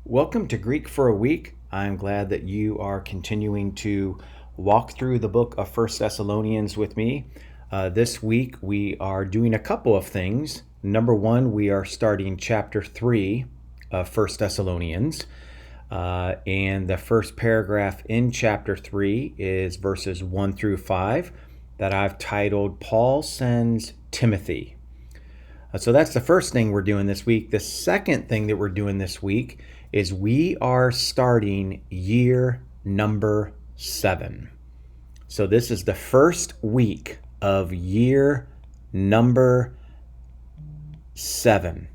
Welcome to Greek for a Week. I'm glad that you are continuing to walk through the book of First Thessalonians with me. This week we are doing a couple of things. Number one, we are starting chapter 3 of First Thessalonians. And the first paragraph in chapter 3 is verses 1 through 5 that I've titled Paul Sends Timothy. So that's the first thing we're doing this week. The second thing that we're doing this week is we are starting year number 7. So this is the first week of year number 7.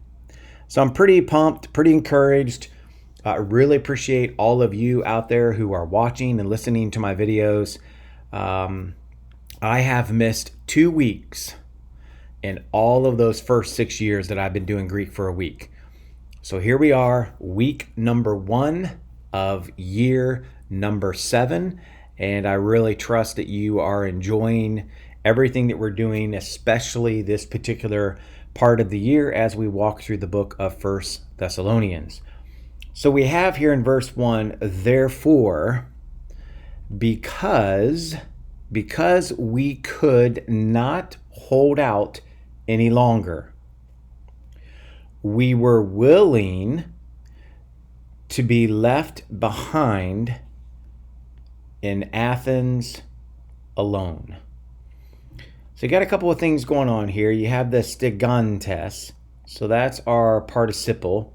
So I'm pretty pumped, pretty encouraged. I really appreciate all of you out there who are watching and listening to my videos. I have missed 2 weeks in all of those first 6 years that I've been doing Greek for a Week. So here we are, week number 1 of year number 7, and I really trust that you are enjoying everything that we're doing, especially this particular part of the year as we walk through the book of First Thessalonians. So we have here in verse 1, therefore, because we could not hold out any longer, we were willing to be left behind in Athens alone. So you got a couple of things going on here. You have the stigantes, so that's our participle.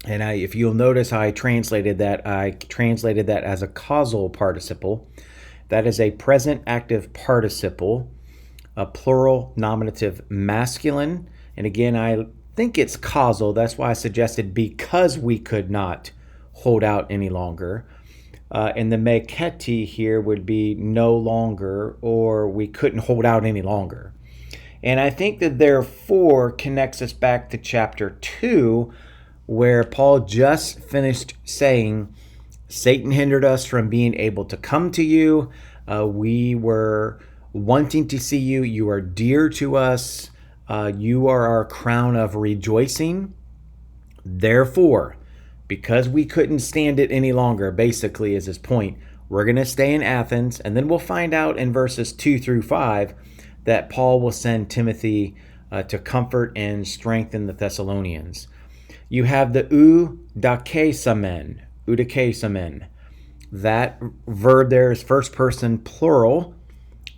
And if you'll notice, I translated that as a causal participle. That is a present active participle, a plural nominative masculine. And again, I think it's causal. That's why I suggested because we could not hold out any longer. And the meketi here would be no longer, or we couldn't hold out any longer. And I think that therefore connects us back to chapter 2, where Paul just finished saying, Satan hindered us from being able to come to you. We were wanting to see you. You are dear to us. You are our crown of rejoicing. Therefore, because we couldn't stand it any longer, basically is his point, we're going to stay in Athens. And then we'll find out in verses 2 through 5 that Paul will send Timothy to comfort and strengthen the Thessalonians. You have the eudakesamen. That verb there is first person plural.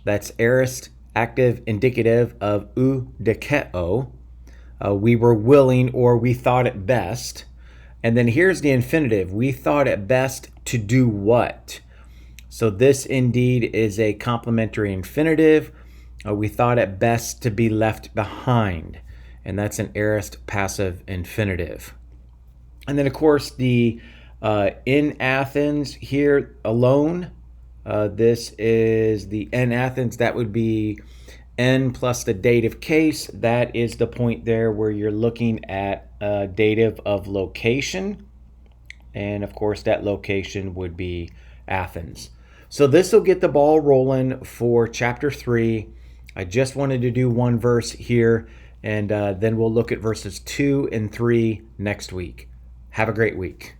That's aorist active indicative of eudikeo. We were willing, or we thought it best. And then here's the infinitive. We thought it best to do what? So this indeed is a complementary infinitive. We thought it best to be left behind. And that's an aorist passive infinitive. And then, of course, the in Athens here alone, this is the in Athens. That would be N plus the dative case. That is the point there where you're looking at a dative of location. And, of course, that location would be Athens. So this will get the ball rolling for chapter 3. I just wanted to do one verse here. And then we'll look at verses 2 and 3 next week. Have a great week.